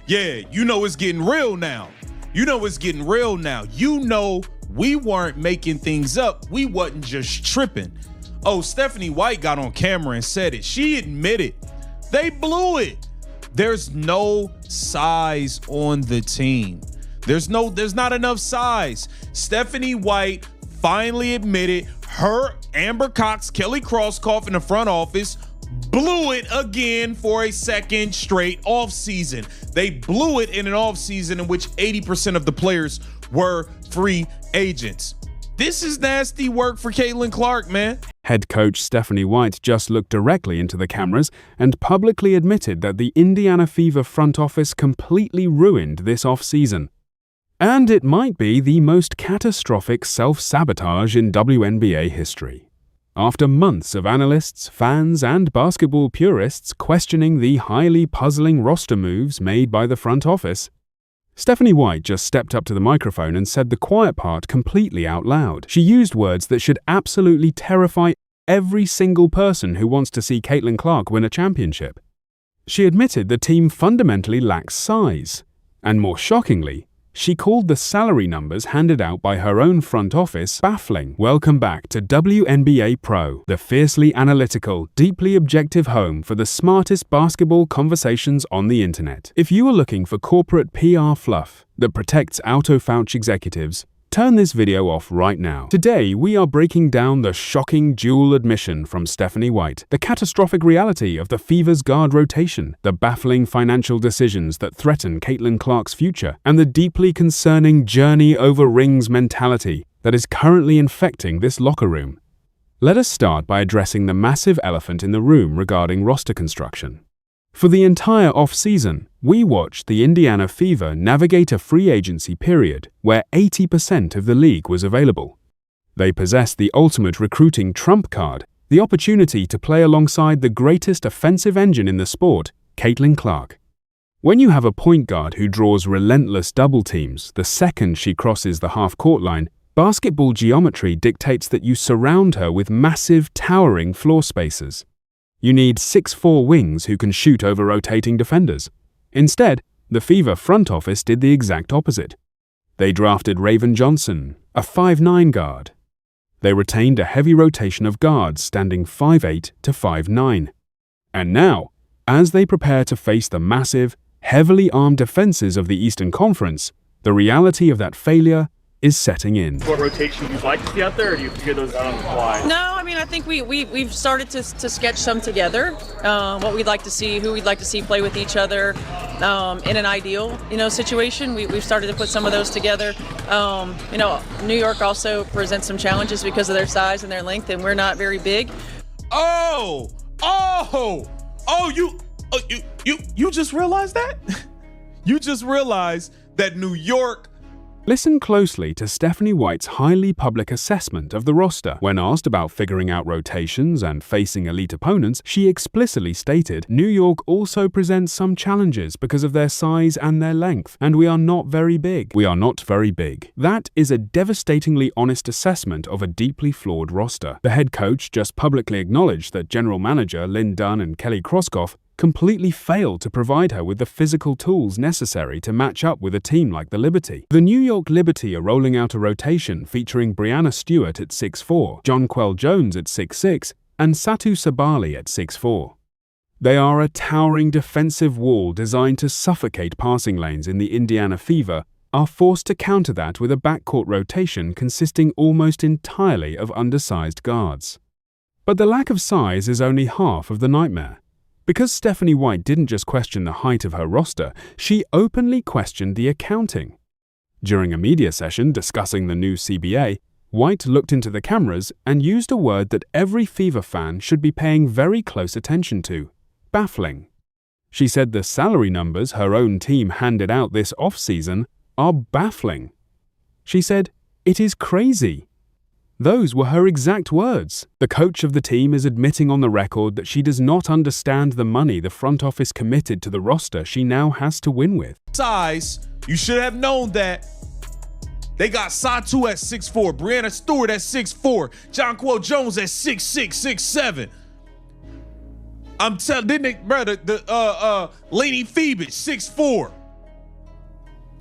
Yeah, you know it's getting real now. You know it's getting real now. You know we weren't making things up. We wasn't just tripping. Oh, Stephanie White got on camera and said it. She admitted they blew it. There's no size on the team. There's not enough size. Stephanie White finally admitted her, Amber Cox, Kelly Crosskoff in the front office blew it again for a second straight offseason. They blew it in an offseason in which 80% of the players were free agents. This is nasty work for Caitlin Clark, man. Head coach Stephanie White just looked directly into the cameras and publicly admitted that the Indiana Fever front office completely ruined this offseason. And it might be the most catastrophic self-sabotage in WNBA history. After months of analysts, fans, and basketball purists questioning the highly puzzling roster moves made by the front office, Stephanie White just stepped up to the microphone and said the quiet part completely out loud. She used words that should absolutely terrify every single person who wants to see Caitlin Clark win a championship. She admitted the team fundamentally lacks size, and more shockingly, she called the salary numbers handed out by her own front office baffling. Welcome back to WNBA Pro, the fiercely analytical, deeply objective home for the smartest basketball conversations on the internet. If you are looking for corporate PR fluff that protects out-of-pouch executives, turn this video off right now. Today, we are breaking down the shocking dual admission from Stephanie White, the catastrophic reality of the Fever's guard rotation, the baffling financial decisions that threaten Caitlin Clark's future, and the deeply concerning journey over rings mentality that is currently infecting this locker room. Let us start by addressing the massive elephant in the room regarding roster construction. For the entire off-season, we watched the Indiana Fever navigate a free agency period where 80% of the league was available. They possessed the ultimate recruiting trump card, the opportunity to play alongside the greatest offensive engine in the sport, Caitlin Clark. When you have a point guard who draws relentless double teams the second she crosses the half-court line, basketball geometry dictates that you surround her with massive, towering floor spaces. You need 6'4" wings who can shoot over rotating defenders. Instead, the Fever front office did the exact opposite. They drafted Raven Johnson, a 5'9" guard. They retained a heavy rotation of guards standing 5'8" to 5'9". And now, as they prepare to face the massive, heavily armed defenses of the Eastern Conference, the reality of that failure is setting in. What rotation you'd like to see out there, or do you figure those out on the fly? No, I mean, I think we've started to sketch some together. What we'd like to see, who we'd like to see play with each other in an ideal, situation. We've started to put some of those together. New York also presents some challenges because of their size and their length, and we're not very big. You just realized that? You just realized that New York. Listen closely to Stephanie White's highly public assessment of the roster. When asked about figuring out rotations and facing elite opponents, she explicitly stated, "New York also presents some challenges because of their size and their length, and we are not very big. We are not very big." That is a devastatingly honest assessment of a deeply flawed roster. The head coach just publicly acknowledged that general manager Lynn Dunn and Kelly Crosskoff completely failed to provide her with the physical tools necessary to match up with a team like the Liberty. The New York Liberty are rolling out a rotation featuring Brianna Stewart at 6'4", Jonquel Jones at 6'6", and Satu Sabali at 6'4". They are a towering defensive wall designed to suffocate passing lanes in the Indiana Fever, are forced to counter that with a backcourt rotation consisting almost entirely of undersized guards. But the lack of size is only half of the nightmare. Because Stephanie White didn't just question the height of her roster, she openly questioned the accounting. During a media session discussing the new CBA, White looked into the cameras and used a word that every Fever fan should be paying very close attention to: baffling. She said the salary numbers her own team handed out this offseason are baffling. She said, "It is crazy." Those were her exact words. The coach of the team is admitting on the record that she does not understand the money the front office committed to the roster she now has to win with. Size, you should have known that. They got Satu at 6'4", Brianna Stewart at 6'4", Jonquel Jones at 6'6", 6'7". I'm telling, didn't they, brother? The Lady Phoebe 6'4".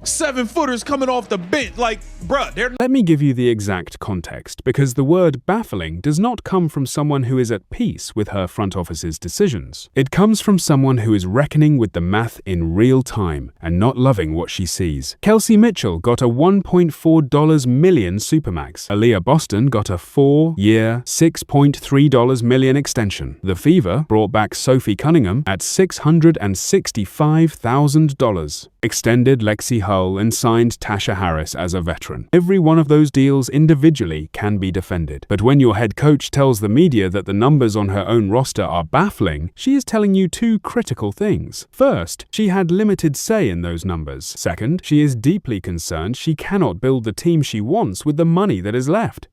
7-footers coming off the bench. Like, bruh, they're Let me give you the exact context, because the word baffling does not come from someone who is at peace with her front office's decisions. It comes from someone who is reckoning with the math in real time and not loving what she sees. Kelsey Mitchell got a $1.4 million Supermax. Aaliyah Boston got a 4-year, $6.3 million extension. The Fever brought back Sophie Cunningham at $665,000. Extended Lexi Hull and signed Tasha Harris as a veteran. Every one of those deals individually can be defended. But when your head coach tells the media that the numbers on her own roster are baffling, she is telling you two critical things. First, she had limited say in those numbers. Second, she is deeply concerned she cannot build the team she wants with the money that is left.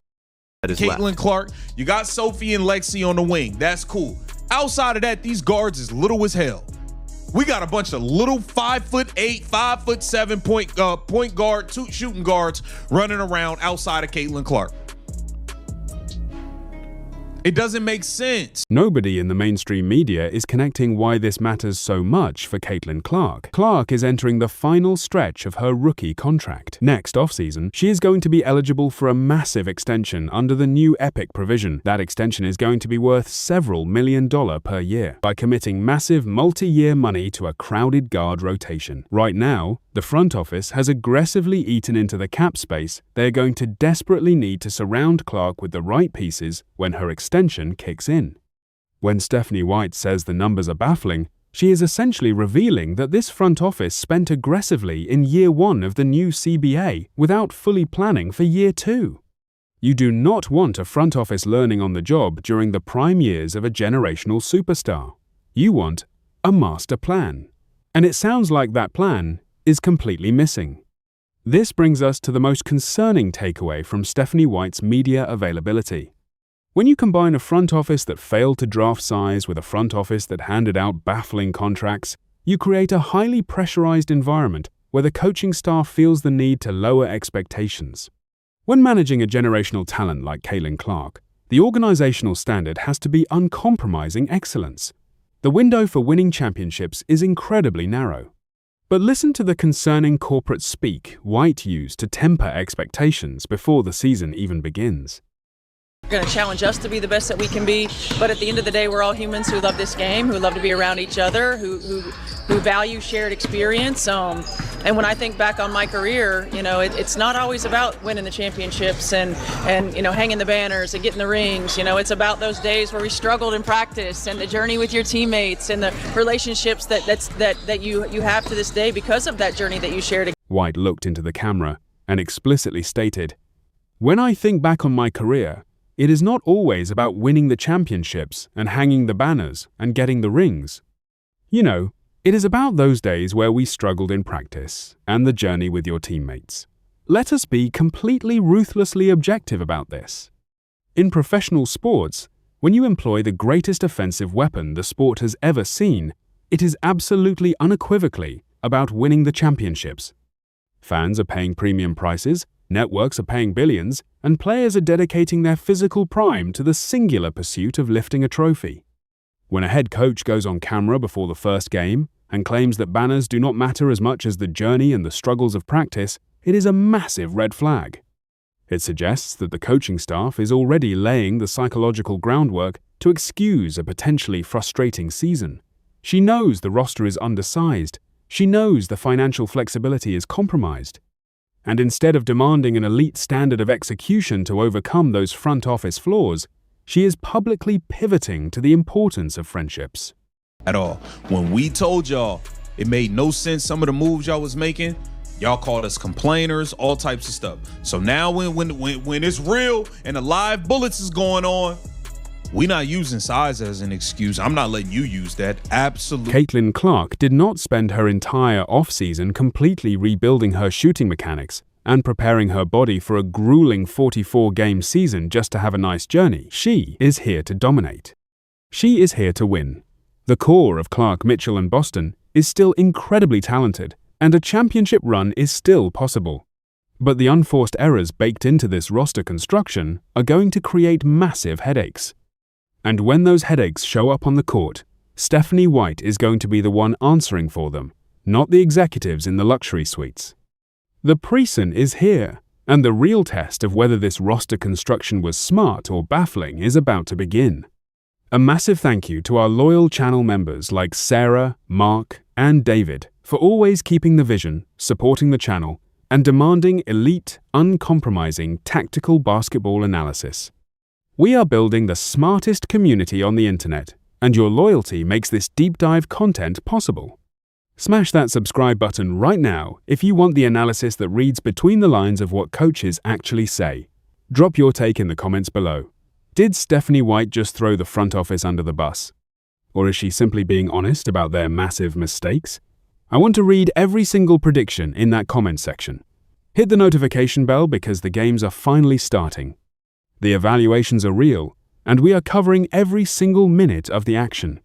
Caitlin Clark, you got Sophie and Lexi on the wing. That's cool. Outside of that, these guards is little as hell. We got a bunch of little 5'8", 5'7" point guard, two shooting guards running around outside of Caitlin Clark. It doesn't make sense. Nobody in the mainstream media is connecting why this matters so much for Caitlin Clark. Clark is entering the final stretch of her rookie contract. Next offseason, she is going to be eligible for a massive extension under the new Epic provision. That extension is going to be worth several $1 million per year by committing massive multi-year money to a crowded guard rotation. Right now, the front office has aggressively eaten into the cap space they are going to desperately need to surround Clark with the right pieces when her extension kicks in. When Stephanie White says the numbers are baffling, she is essentially revealing that this front office spent aggressively in year one of the new CBA without fully planning for year two. You do not want a front office learning on the job during the prime years of a generational superstar. You want a master plan. And it sounds like that plan is completely missing. This brings us to the most concerning takeaway from Stephanie White's media availability. When you combine a front office that failed to draft size with a front office that handed out baffling contracts, you create a highly pressurized environment where the coaching staff feels the need to lower expectations. When managing a generational talent like Caitlin Clark, the organizational standard has to be uncompromising excellence. The window for winning championships is incredibly narrow. But listen to the concerning corporate speak White used to temper expectations before the season even begins. We're going to challenge us to be the best that we can be, but at the end of the day, we're all humans who love this game, who love to be around each other, who value shared experience. And when I think back on my career, it's not always about winning the championships and hanging the banners and getting the rings. It's about those days where we struggled in practice and the journey with your teammates and the relationships that you have to this day because of that journey that you shared. White looked into the camera and explicitly stated, "When I think back on my career, it is not always about winning the championships and hanging the banners and getting the rings. It is about those days where we struggled in practice and the journey with your teammates. Let us be completely ruthlessly objective about this. In professional sports, when you employ the greatest offensive weapon the sport has ever seen, it is absolutely unequivocally about winning the championships. Fans are paying premium prices, networks are paying billions, and players are dedicating their physical prime to the singular pursuit of lifting a trophy. When a head coach goes on camera before the first game and claims that banners do not matter as much as the journey and the struggles of practice, it is a massive red flag. It suggests that the coaching staff is already laying the psychological groundwork to excuse a potentially frustrating season. She knows the roster is undersized. She knows the financial flexibility is compromised. And instead of demanding an elite standard of execution to overcome those front office flaws, she is publicly pivoting to the importance of friendships. At all. When we told y'all it made no sense some of the moves y'all was making, y'all called us complainers, all types of stuff. So now when it's real and the live bullets is going on, we not using size as an excuse. I'm not letting you use that. Absolutely. Caitlin Clark did not spend her entire offseason completely rebuilding her shooting mechanics and preparing her body for a grueling 44-game season just to have a nice journey. She is here to dominate. She is here to win. The core of Clark, Mitchell, and Boston is still incredibly talented, and a championship run is still possible. But the unforced errors baked into this roster construction are going to create massive headaches. And when those headaches show up on the court, Stephanie White is going to be the one answering for them, not the executives in the luxury suites. The preseason is here, and the real test of whether this roster construction was smart or baffling is about to begin. A massive thank you to our loyal channel members like Sarah, Mark, and David for always keeping the vision, supporting the channel, and demanding elite, uncompromising tactical basketball analysis. We are building the smartest community on the internet, and your loyalty makes this deep dive content possible. Smash that subscribe button right now if you want the analysis that reads between the lines of what coaches actually say. Drop your take in the comments below. Did Stephanie White just throw the front office under the bus? Or is she simply being honest about their massive mistakes? I want to read every single prediction in that comment section. Hit the notification bell because the games are finally starting. The evaluations are real, and we are covering every single minute of the action.